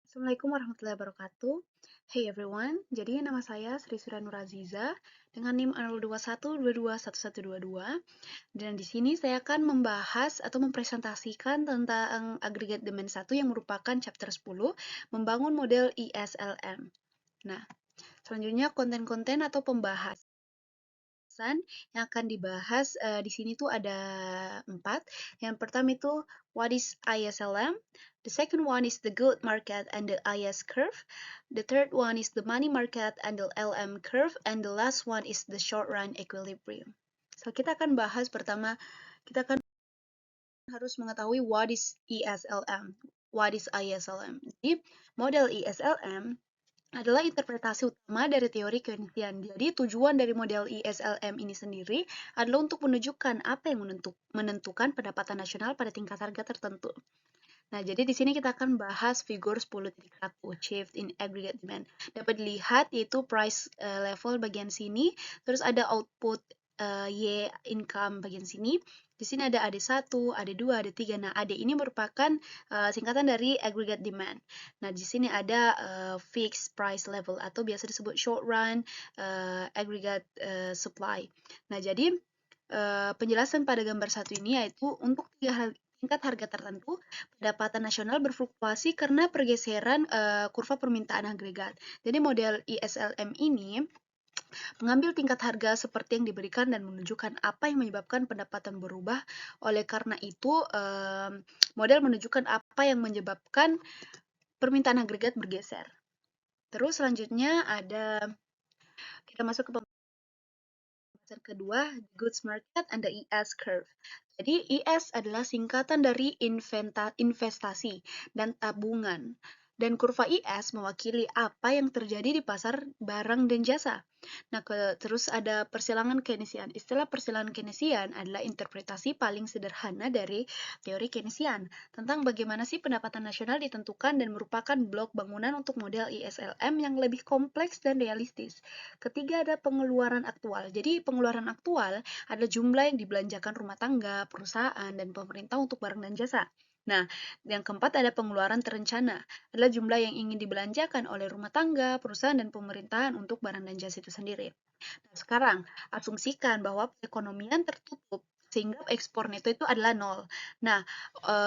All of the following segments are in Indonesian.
Assalamualaikum warahmatullahi wabarakatuh. Hey everyone, jadi nama saya Sri Surya Nuraziza dengan NIM 021221122 dan di sini saya akan membahas atau mempresentasikan tentang agregat demand 1 yang merupakan chapter 10, membangun model ISLM. Nah, selanjutnya konten-konten atau pembahasan yang akan dibahas di sini tuh ada 4. Yang pertama itu what is ISLM? The second one is the good market and the IS curve. The third one is the money market and the LM curve. And the last one is the short run equilibrium. So kita akan bahas pertama, kita akan harus mengetahui what is ISLM. What is ISLM? Jadi model ISLM adalah interpretasi utama dari teori Keynesian. Jadi tujuan dari model ISLM ini sendiri adalah untuk menunjukkan apa yang menentukan pendapatan nasional pada tingkat harga tertentu. Nah, jadi di sini kita akan bahas figur 10.1 shift in aggregate demand. Dapat dilihat yaitu price level bagian sini, terus ada output Y income bagian sini. Di sini ada AD1, AD2, AD3. Nah, AD ini merupakan singkatan dari aggregate demand. Nah, di sini ada fixed price level atau biasa disebut short run aggregate supply. Nah, jadi penjelasan pada gambar satu ini yaitu untuk tingkat harga tertentu, pendapatan nasional berfluktuasi karena pergeseran kurva permintaan agregat. Jadi model ISLM ini mengambil tingkat harga seperti yang diberikan dan menunjukkan apa yang menyebabkan pendapatan berubah. Oleh karena itu, model menunjukkan apa yang menyebabkan permintaan agregat bergeser. Terus selanjutnya kita masuk ke pembahasan kedua, goods market and the IS curve. Jadi IS adalah singkatan dari investasi dan tabungan. Dan kurva IS mewakili apa yang terjadi di pasar barang dan jasa. Nah, terus ada persilangan Keynesian. Istilah persilangan Keynesian adalah interpretasi paling sederhana dari teori Keynesian tentang bagaimana sih pendapatan nasional ditentukan dan merupakan blok bangunan untuk model ISLM yang lebih kompleks dan realistis. Ketiga ada pengeluaran aktual. Jadi pengeluaran aktual adalah jumlah yang dibelanjakan rumah tangga, perusahaan, dan pemerintah untuk barang dan jasa. Nah, yang keempat ada pengeluaran terencana, adalah jumlah yang ingin dibelanjakan oleh rumah tangga, perusahaan, dan pemerintahan untuk barang dan jasa itu sendiri. Nah, sekarang, asumsikan bahwa perekonomian tertutup sehingga ekspor neto itu adalah nol. Nah,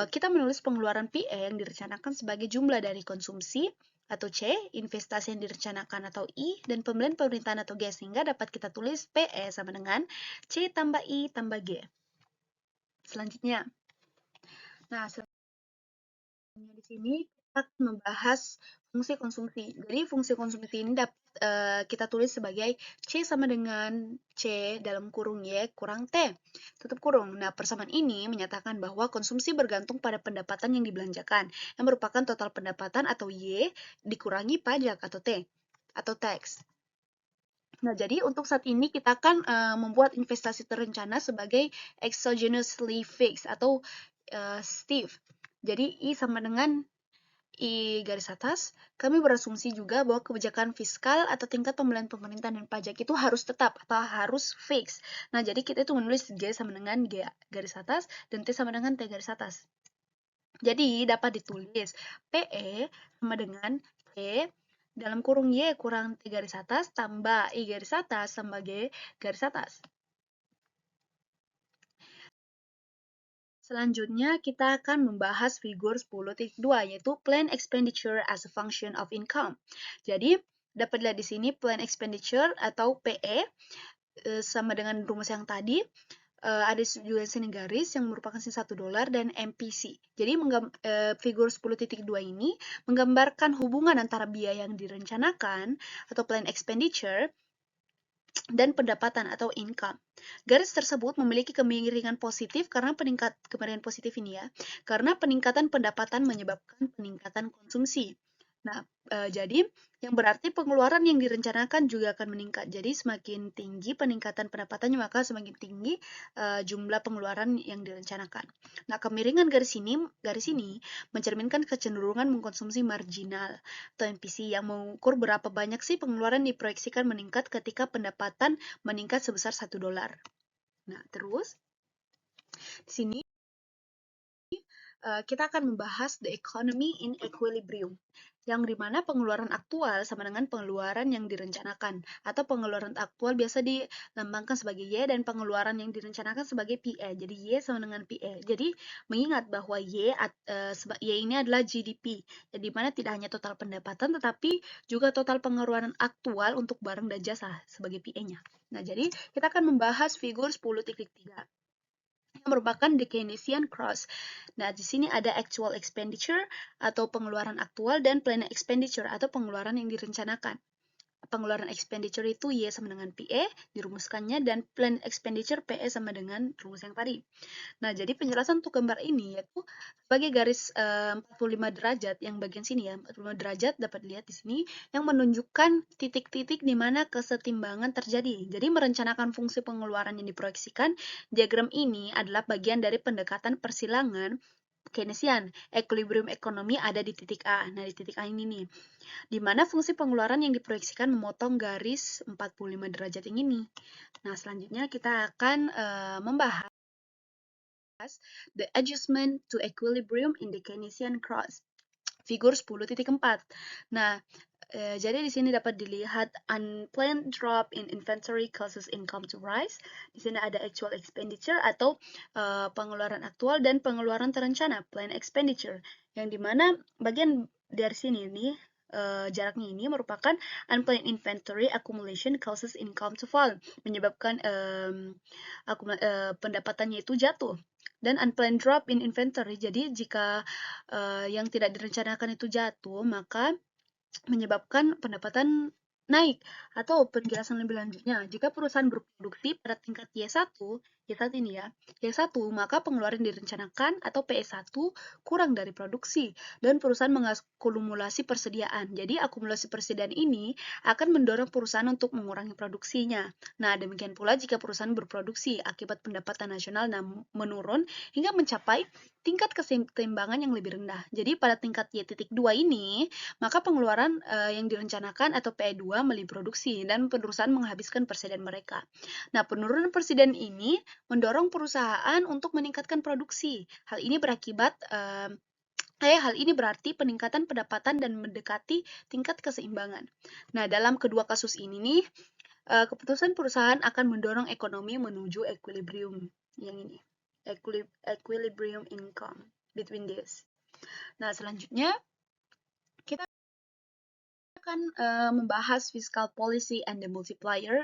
kita menulis pengeluaran PE yang direncanakan sebagai jumlah dari konsumsi atau C, investasi yang direncanakan atau I, dan pembelian pemerintahan atau G, sehingga dapat kita tulis PE sama dengan C tambah I tambah G. Selanjutnya, nah di sini kita akan membahas fungsi konsumsi. Jadi fungsi konsumsi ini dapat kita tulis sebagai C sama dengan C dalam kurung Y kurang T. Tutup kurung. Nah, persamaan ini menyatakan bahwa konsumsi bergantung pada pendapatan yang dibelanjakan, yang merupakan total pendapatan atau Y dikurangi pajak atau T, atau tax. Nah, jadi untuk saat ini kita akan membuat investasi terencana sebagai exogenously fixed atau STIF. Jadi I sama dengan I garis atas, kami berasumsi juga bahwa kebijakan fiskal atau tingkat pembelian pemerintah dan pajak itu harus tetap atau harus fix. Nah, jadi kita itu menulis G sama dengan G garis atas dan T sama dengan T garis atas. Jadi dapat ditulis PE sama dengan E dalam kurung Y kurang T garis atas tambah I garis atas tambah G garis atas. Selanjutnya, kita akan membahas figur 10.2, yaitu plan expenditure as a function of income. Jadi, dapat dilihat di sini plan expenditure atau PE sama dengan rumus yang tadi, ada juga sini garis yang merupakan sini $1 dan MPC. Jadi, figur 10.2 ini menggambarkan hubungan antara biaya yang direncanakan atau plan expenditure dan pendapatan atau income. Garis tersebut memiliki kemiringan positif karena kemiringan positif ini ya, karena peningkatan pendapatan menyebabkan peningkatan konsumsi. Nah, jadi yang berarti pengeluaran yang direncanakan juga akan meningkat. Jadi semakin tinggi peningkatan pendapatannya, maka semakin tinggi jumlah pengeluaran yang direncanakan. Nah, kemiringan garis ini mencerminkan kecenderungan mengkonsumsi marginal atau MPC yang mengukur berapa banyak sih pengeluaran diproyeksikan meningkat ketika pendapatan meningkat sebesar $1. Nah, terus di sini kita akan membahas the economy in equilibrium, yang dimana pengeluaran aktual sama dengan pengeluaran yang direncanakan, atau pengeluaran aktual biasa dilambangkan sebagai Y dan pengeluaran yang direncanakan sebagai PE. Jadi Y sama dengan PE. Jadi mengingat bahwa Y ini adalah GDP, jadi dimana tidak hanya total pendapatan tetapi juga total pengeluaran aktual untuk barang dan jasa sebagai PE-nya. Nah, jadi kita akan membahas figur 10.3 yang merupakan the Keynesian cross. Nah, di sini ada actual expenditure atau pengeluaran aktual dan planned expenditure atau pengeluaran yang direncanakan. Pengeluaran expenditure itu Y sama dengan PE dirumuskannya, dan planned expenditure PE sama dengan rumus yang tadi. Nah, jadi penjelasan untuk gambar ini yaitu sebagai garis 45 derajat yang bagian sini ya, 45 derajat dapat dilihat di sini yang menunjukkan titik-titik di mana kesetimbangan terjadi. Jadi merencanakan fungsi pengeluaran yang diproyeksikan, diagram ini adalah bagian dari pendekatan persilangan Keynesian. Equilibrium ekonomi ada di titik A. Nah, di titik A ini nih, di mana fungsi pengeluaran yang diproyeksikan memotong garis 45 derajat yang ini. Nah, selanjutnya kita akan membahas the adjustment to equilibrium in the Keynesian cross, figur 10.4. Nah, jadi di sini dapat dilihat unplanned drop in inventory causes income to rise. Di sini ada actual expenditure atau pengeluaran aktual dan pengeluaran terencana, planned expenditure, yang dimana bagian dari sini nih jaraknya ini merupakan unplanned inventory accumulation causes income to fall, menyebabkan pendapatannya itu jatuh. Dan unplanned drop in inventory, jadi jika yang tidak direncanakan itu jatuh, maka menyebabkan pendapatan naik. Atau penjelasan lebih lanjutnya, jika perusahaan berproduksi pada tingkat Y1 ini ya, Y1, maka pengeluaran direncanakan atau PE1 kurang dari produksi, dan perusahaan mengakumulasi persediaan. Jadi akumulasi persediaan ini akan mendorong perusahaan untuk mengurangi produksinya. Nah, demikian pula jika perusahaan berproduksi akibat pendapatan nasional menurun hingga mencapai tingkat keseimbangan yang lebih rendah. Jadi pada tingkat Y.2 ini, maka pengeluaran yang direncanakan atau PE2 melebihi produksi dan perusahaan menghabiskan persediaan mereka. Nah, penurunan persediaan ini mendorong perusahaan untuk meningkatkan produksi. Hal ini berarti peningkatan pendapatan dan mendekati tingkat keseimbangan. Nah, dalam kedua kasus ini nih, keputusan perusahaan akan mendorong ekonomi menuju equilibrium yang ini. Equilibrium income between this. Nah, selanjutnya kita akan membahas fiscal policy and the multiplier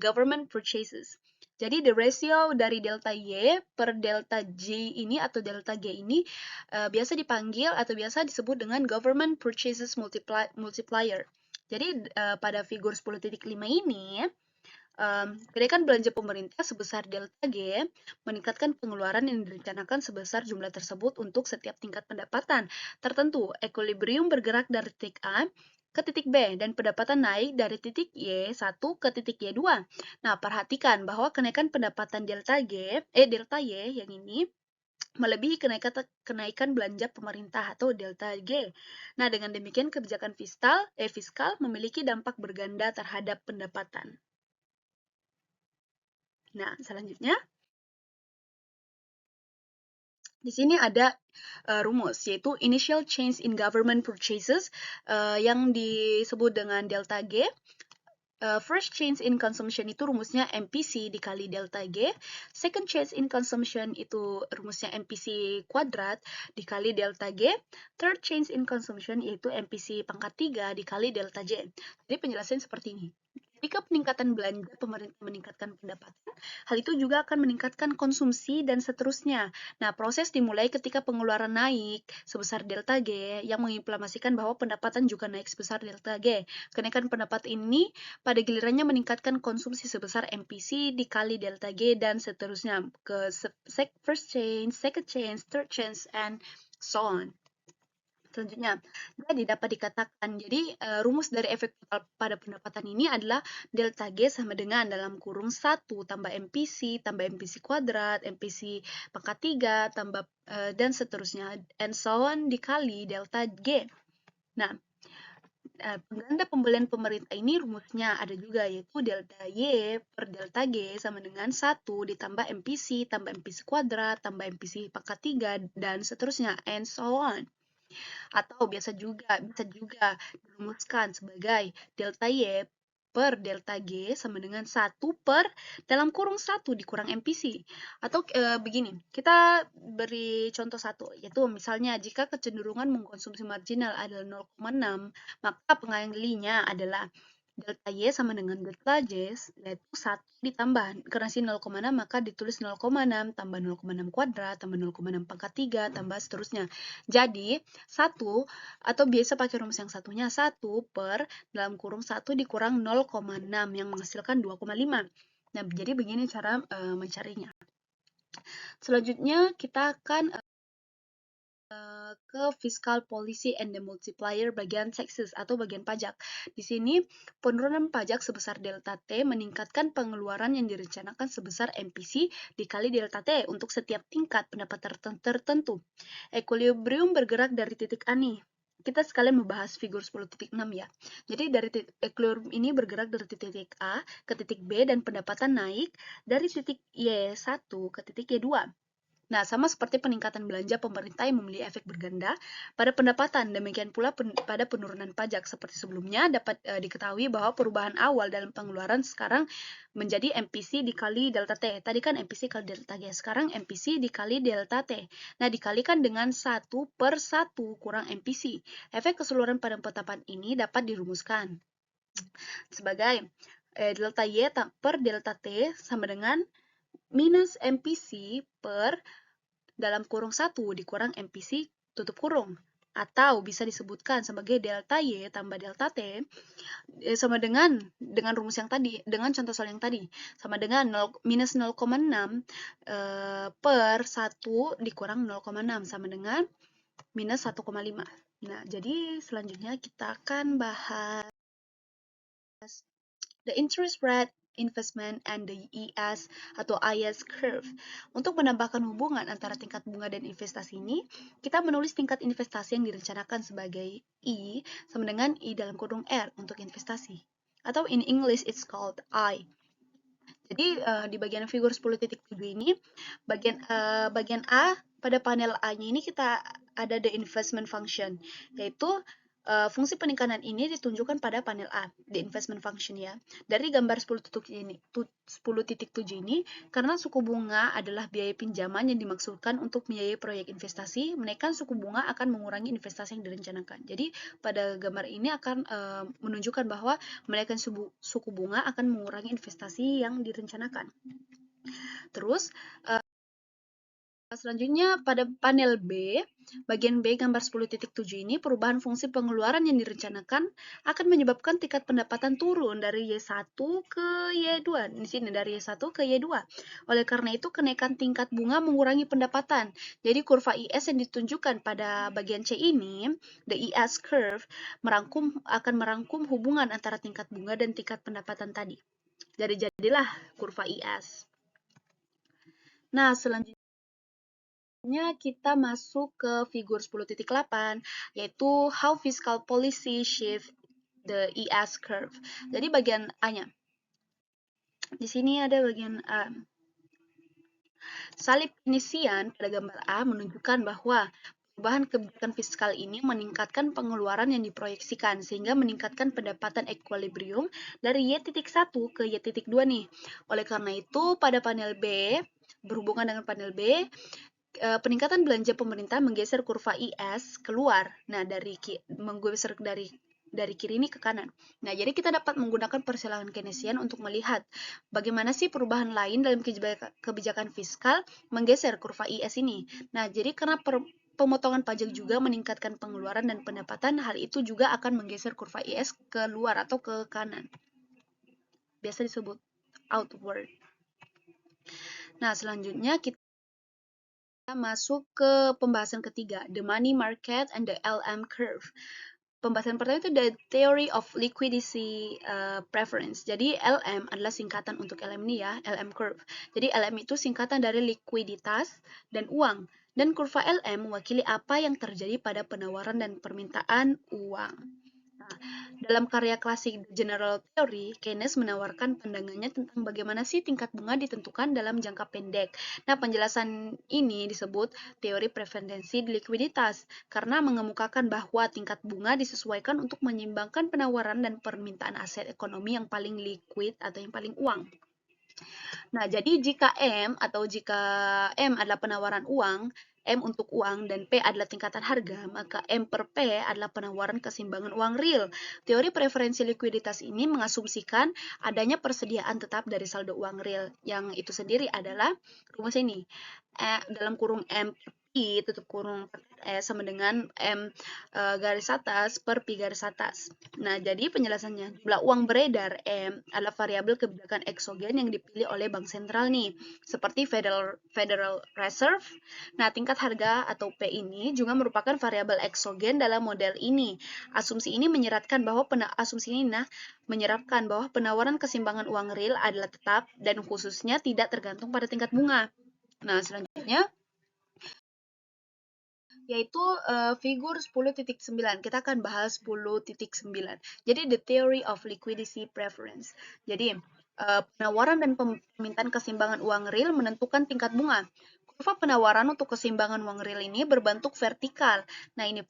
government purchases. Jadi the ratio dari delta Y per delta J ini atau delta G ini biasa dipanggil atau biasa disebut dengan government purchases multiplier. Jadi pada figur 10.5 ini, kenaikan belanja pemerintah sebesar delta G meningkatkan pengeluaran yang direncanakan sebesar jumlah tersebut untuk setiap tingkat pendapatan tertentu. Equilibrium bergerak dari titik A ke titik B dan pendapatan naik dari titik Y1 ke titik Y2. Nah, perhatikan bahwa kenaikan pendapatan delta Y yang ini melebihi kenaikan belanja pemerintah atau delta G. Nah, dengan demikian kebijakan fiskal memiliki dampak berganda terhadap pendapatan. Nah, selanjutnya di sini ada rumus, yaitu initial change in government purchases yang disebut dengan delta G. First change in consumption itu rumusnya MPC dikali delta G. Second change in consumption itu rumusnya MPC kuadrat dikali delta G. Third change in consumption yaitu MPC pangkat 3 dikali delta J. Jadi penjelasan seperti ini. Jika peningkatan belanja pemerintah meningkatkan pendapatan, hal itu juga akan meningkatkan konsumsi dan seterusnya. Nah, proses dimulai ketika pengeluaran naik sebesar delta G yang mengimplikasikan bahwa pendapatan juga naik sebesar delta G. Kenaikan pendapatan ini pada gilirannya meningkatkan konsumsi sebesar MPC dikali delta G dan seterusnya ke first change, second change, third change, and so on. Selanjutnya, jadi dapat dikatakan, jadi rumus dari efek total pada pendapatan ini adalah delta G sama dengan dalam kurung 1 tambah MPC kuadrat, MPC pangkat 3 tambah dan seterusnya, and so on dikali delta G. Nah, pengganda pembelian pemerintah ini rumusnya ada juga, yaitu delta Y per delta G sama dengan 1 ditambah MPC, tambah MPC kuadrat, tambah MPC pangkat 3, dan seterusnya, and so on. Atau bisa juga dirumuskan sebagai delta Y per delta G sama dengan 1 per dalam kurung 1 dikurang MPC. Atau begini, kita beri contoh satu, yaitu misalnya jika kecenderungan mengkonsumsi marginal adalah 0,6, maka pengalinya adalah delta Y sama dengan delta J, yaitu 1 ditambah, karena sini 0,6 maka ditulis 0,6 tambah 0,6 kuadrat, tambah 0,6 pangkat 3, tambah seterusnya. Jadi, 1, atau biasa pakai rumus yang satunya, 1 per dalam kurung 1 dikurang 0,6 yang menghasilkan 2,5. Nah, jadi begini cara mencarinya. Selanjutnya kita akan ke fiscal policy and the multiplier bagian taxes atau bagian pajak. Di sini penurunan pajak sebesar delta T meningkatkan pengeluaran yang direncanakan sebesar MPC dikali delta T untuk setiap tingkat pendapatan tertentu. Equilibrium bergerak dari titik A nih. Kita sekalian membahas figur 10.6 ya. Jadi dari equilibrium ini bergerak dari titik A ke titik B dan pendapatan naik dari titik Y1 ke titik Y2. Nah, sama seperti peningkatan belanja pemerintah yang memiliki efek berganda pada pendapatan, demikian pula pada penurunan pajak. Seperti sebelumnya, dapat diketahui bahwa perubahan awal dalam pengeluaran sekarang menjadi MPC dikali delta T. Tadi kan MPC kali delta G, sekarang MPC dikali delta T. Nah, dikalikan dengan 1 per 1 kurang MPC. Efek keseluruhan pada penetapan ini dapat dirumuskan sebagai delta Y per delta T sama dengan minus MPC per dalam kurung 1 dikurang MPC tutup kurung. Atau bisa disebutkan sebagai delta Y tambah delta T sama dengan rumus yang tadi, dengan contoh soal yang tadi, sama dengan minus 0,6 per 1 dikurang 0,6 sama dengan minus 1,5. Nah, jadi selanjutnya kita akan bahas the interest rate investment and the ES atau IS curve. Untuk menambahkan hubungan antara tingkat bunga dan investasi ini, kita menulis tingkat investasi yang direncanakan sebagai I sama dengan I dalam kurung R untuk investasi. Atau in English it's called I. Jadi di bagian figur 10.7 ini, bagian A pada panel A-nya ini kita ada the investment function, yaitu fungsi peningkatan ini ditunjukkan pada panel A, the investment function ya. Dari gambar 10.7 ini, karena suku bunga adalah biaya pinjaman yang dimaksudkan untuk membiayai proyek investasi, menaikkan suku bunga akan mengurangi investasi yang direncanakan. Jadi pada gambar ini akan menunjukkan bahwa menaikkan suku bunga akan mengurangi investasi yang direncanakan. Terus selanjutnya pada panel B, bagian B gambar 10.7 ini, perubahan fungsi pengeluaran yang direncanakan akan menyebabkan tingkat pendapatan turun dari Y1 ke Y2. Di sini dari Y1 ke Y2. Oleh karena itu, kenaikan tingkat bunga mengurangi pendapatan. Jadi kurva IS yang ditunjukkan pada bagian C ini, the IS curve, akan merangkum hubungan antara tingkat bunga dan tingkat pendapatan tadi. Jadi jadilah kurva IS. Nah, selanjutnya kita masuk ke figur 10.8, yaitu how fiscal policy shift the ES curve. Jadi bagian A-nya. Di sini ada bagian A. Salib penisian pada gambar A menunjukkan bahwa perubahan kebijakan fiskal ini meningkatkan pengeluaran yang diproyeksikan sehingga meningkatkan pendapatan equilibrium dari Y.1 ke Y.2 nih. Oleh karena itu, pada panel B, berhubungan dengan panel B, peningkatan belanja pemerintah menggeser kurva IS keluar. Nah, menggeser dari kiri ini ke kanan. Nah, jadi kita dapat menggunakan persilangan Keynesian untuk melihat bagaimana sih perubahan lain dalam kebijakan fiskal menggeser kurva IS ini. Nah, jadi karena pemotongan pajak juga meningkatkan pengeluaran dan pendapatan, hal itu juga akan menggeser kurva IS keluar atau ke kanan. Biasa disebut outward. Nah, selanjutnya kita masuk ke pembahasan ketiga, the money market and the LM curve. Pembahasan pertama itu the theory of liquidity preference. Jadi LM adalah singkatan untuk LM ini ya, LM curve. Jadi LM itu singkatan dari likuiditas dan uang. Dan kurva LM mewakili apa yang terjadi pada penawaran dan permintaan uang. Dalam karya klasik General Theory, Keynes menawarkan pandangannya tentang bagaimana sih tingkat bunga ditentukan dalam jangka pendek. Nah, penjelasan ini disebut teori preferensi likuiditas karena mengemukakan bahwa tingkat bunga disesuaikan untuk menyeimbangkan penawaran dan permintaan aset ekonomi yang paling liquid atau yang paling uang. Nah, jadi jika M adalah penawaran uang, M untuk uang, dan P adalah tingkatan harga, maka M per P adalah penawaran keseimbangan uang real. Teori preferensi likuiditas ini mengasumsikan adanya persediaan tetap dari saldo uang real, yang itu sendiri adalah rumus ini. Dalam kurung M per P tutup kurung sama dengan M garis atas per P garis atas. Nah, jadi penjelasannya, jumlah uang beredar M adalah variabel kebijakan eksogen yang dipilih oleh bank sentral nih, seperti Federal Reserve. Nah, tingkat harga atau P ini juga merupakan variabel eksogen dalam model ini. Asumsi ini menyeratkan bahwa penawaran keseimbangan uang real adalah tetap dan khususnya tidak tergantung pada tingkat bunga. Nah, selanjutnya yaitu figur 10.9. Kita akan bahas 10.9. Jadi the theory of liquidity preference. Jadi penawaran dan permintaan keseimbangan uang real menentukan tingkat bunga. Kurva penawaran untuk keseimbangan uang real ini berbentuk vertikal. Nah, ini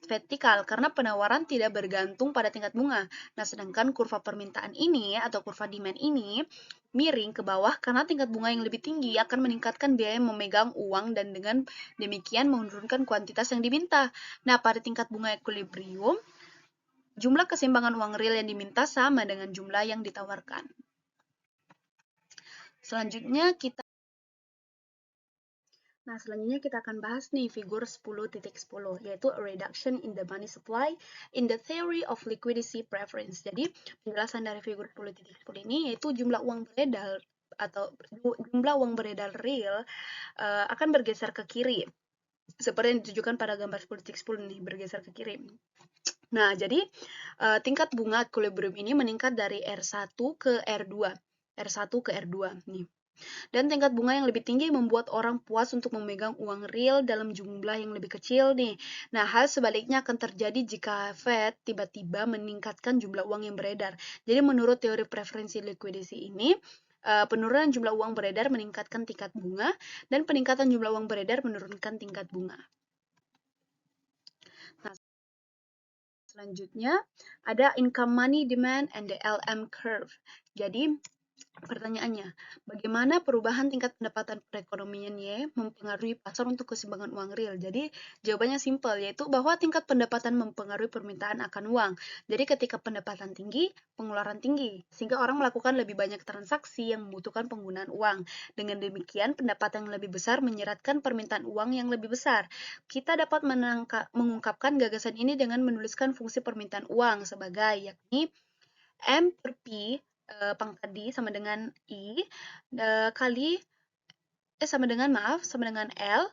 vertikal karena penawaran tidak bergantung pada tingkat bunga. Nah, sedangkan kurva permintaan ini atau kurva demand ini miring ke bawah karena tingkat bunga yang lebih tinggi akan meningkatkan biaya memegang uang dan dengan demikian menurunkan kuantitas yang diminta. Nah, pada tingkat bunga equilibrium, jumlah keseimbangan uang real yang diminta sama dengan jumlah yang ditawarkan. Selanjutnya kita akan bahas nih figur 10.10, yaitu a reduction in the money supply in the theory of liquidity preference. Jadi, penjelasan dari figur 10.10 ini yaitu jumlah uang beredar atau jumlah uang beredar real akan bergeser ke kiri. Seperti yang ditunjukkan pada gambar 10.10 nih, bergeser ke kiri. Nah, jadi tingkat bunga equilibrium ini meningkat dari R1 ke R2. R1 ke R2 nih. Dan tingkat bunga yang lebih tinggi membuat orang puas untuk memegang uang real dalam jumlah yang lebih kecil nih. Nah, hal sebaliknya akan terjadi jika Fed tiba-tiba meningkatkan jumlah uang yang beredar. Jadi menurut teori preferensi likuidasi ini, penurunan jumlah uang beredar meningkatkan tingkat bunga, dan peningkatan jumlah uang beredar menurunkan tingkat bunga. Nah, selanjutnya ada income money demand and the LM curve. Jadi, pertanyaannya, bagaimana perubahan tingkat pendapatan perekonomian Y mempengaruhi pasar untuk keseimbangan uang real? Jadi, jawabannya simpel, yaitu bahwa tingkat pendapatan mempengaruhi permintaan akan uang. Jadi, ketika pendapatan tinggi, pengeluaran tinggi, sehingga orang melakukan lebih banyak transaksi yang membutuhkan penggunaan uang. Dengan demikian, pendapatan yang lebih besar menyeratkan permintaan uang yang lebih besar. Kita dapat mengungkapkan gagasan ini dengan menuliskan fungsi permintaan uang sebagai, yakni M per P pangkat D sama dengan I kali sama dengan L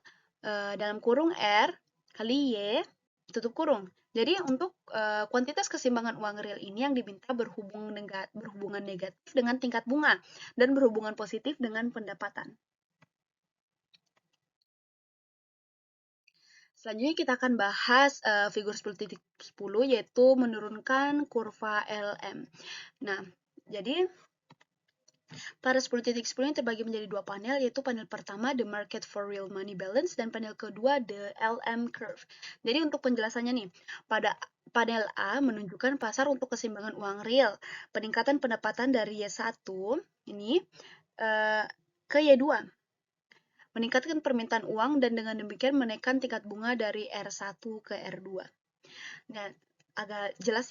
dalam kurung R kali Y tutup kurung. Jadi untuk kuantitas keseimbangan uang real ini yang diminta berhubungan negatif dengan tingkat bunga dan berhubungan positif dengan pendapatan. Selanjutnya kita akan bahas figur 10.10 yaitu menurunkan kurva LM. Nah, jadi pada 10.10 ini terbagi menjadi dua panel, yaitu panel pertama The Market for Real Money Balance dan panel kedua The LM Curve. Jadi untuk penjelasannya nih, pada panel A menunjukkan pasar untuk keseimbangan uang real, peningkatan pendapatan dari Y1 ini ke Y2, meningkatkan permintaan uang dan dengan demikian menaikkan tingkat bunga dari R1 ke R2. Nah, agak jelas.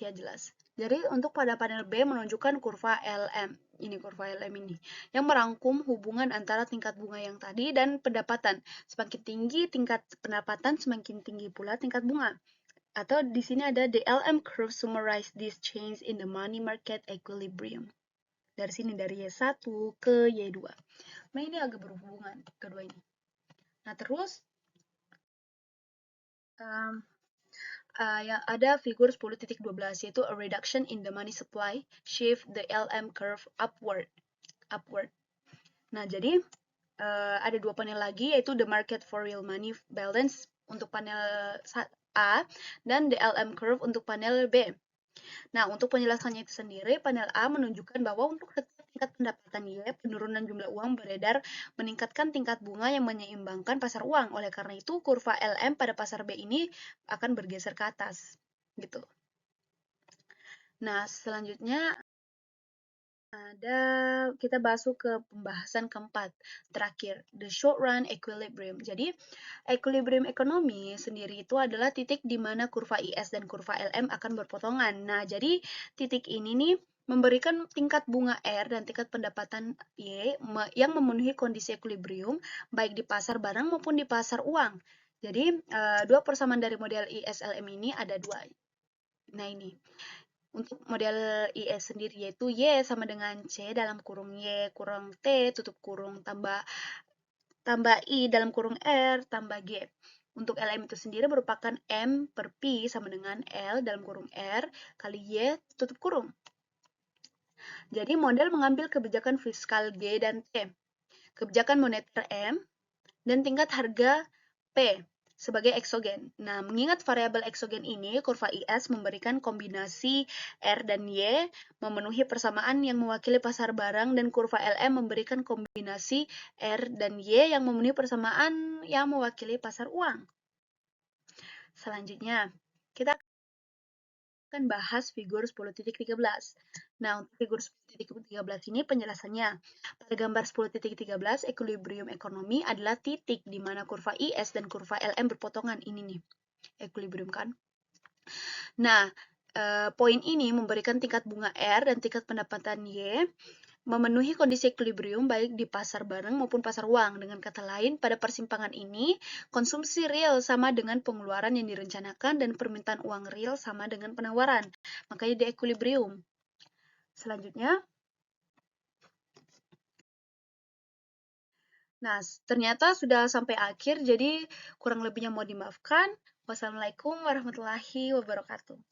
Jadi untuk pada panel B menunjukkan kurva LM. Ini kurva LM ini yang merangkum hubungan antara tingkat bunga yang tadi dan pendapatan. Semakin tinggi tingkat pendapatan, semakin tinggi pula tingkat bunga. Atau di sini ada the LM curve summarize this change in the money market equilibrium. Dari sini dari Y1 ke Y2. Nah, ini agak berhubungan kedua ini. Nah, terus yang ada figur 10.12 yaitu a reduction in the money supply shift the LM curve upward. Nah, jadi ada dua panel lagi yaitu the market for real money balance untuk panel A dan the LM curve untuk panel B. Nah, untuk penjelasannya itu sendiri, panel A menunjukkan bahwa untuk setiap tingkat pendapatan Y, penurunan jumlah uang beredar meningkatkan tingkat bunga yang menyeimbangkan pasar uang. Oleh karena itu, kurva LM pada pasar B ini akan bergeser ke atas. Gitu. Nah, selanjutnya kita masuk ke pembahasan keempat, terakhir, the short run equilibrium. Jadi, equilibrium ekonomi sendiri itu adalah titik di mana kurva IS dan kurva LM akan berpotongan. Nah, jadi titik ini nih memberikan tingkat bunga R dan tingkat pendapatan Y yang memenuhi kondisi equilibrium baik di pasar barang maupun di pasar uang. Jadi, dua persamaan dari model ISLM ini ada dua. Nah, ini. Untuk model IS sendiri yaitu Y sama dengan C dalam kurung Y kurang T tutup kurung tambah I dalam kurung R tambah G. Untuk LM itu sendiri merupakan M per P sama dengan L dalam kurung R kali Y tutup kurung. Jadi model mengambil kebijakan fiskal G dan T, kebijakan moneter M, dan tingkat harga P sebagai eksogen. Nah, mengingat variabel eksogen ini, kurva IS memberikan kombinasi R dan Y memenuhi persamaan yang mewakili pasar barang dan kurva LM memberikan kombinasi R dan Y yang memenuhi persamaan yang mewakili pasar uang. Selanjutnya, kita akan bahas figur 10.13. Nah, untuk figur 10.13 ini penjelasannya. Pada gambar 10.13, equilibrium ekonomi adalah titik di mana kurva IS dan kurva LM berpotongan. Ini nih, equilibrium kan. Nah, poin ini memberikan tingkat bunga R dan tingkat pendapatan Y memenuhi kondisi equilibrium baik di pasar barang maupun pasar uang. Dengan kata lain, pada persimpangan ini, konsumsi real sama dengan pengeluaran yang direncanakan dan permintaan uang real sama dengan penawaran. Makanya di equilibrium. Selanjutnya, nah ternyata sudah sampai akhir, jadi kurang lebihnya mau dimaafkan. Wassalamualaikum warahmatullahi wabarakatuh.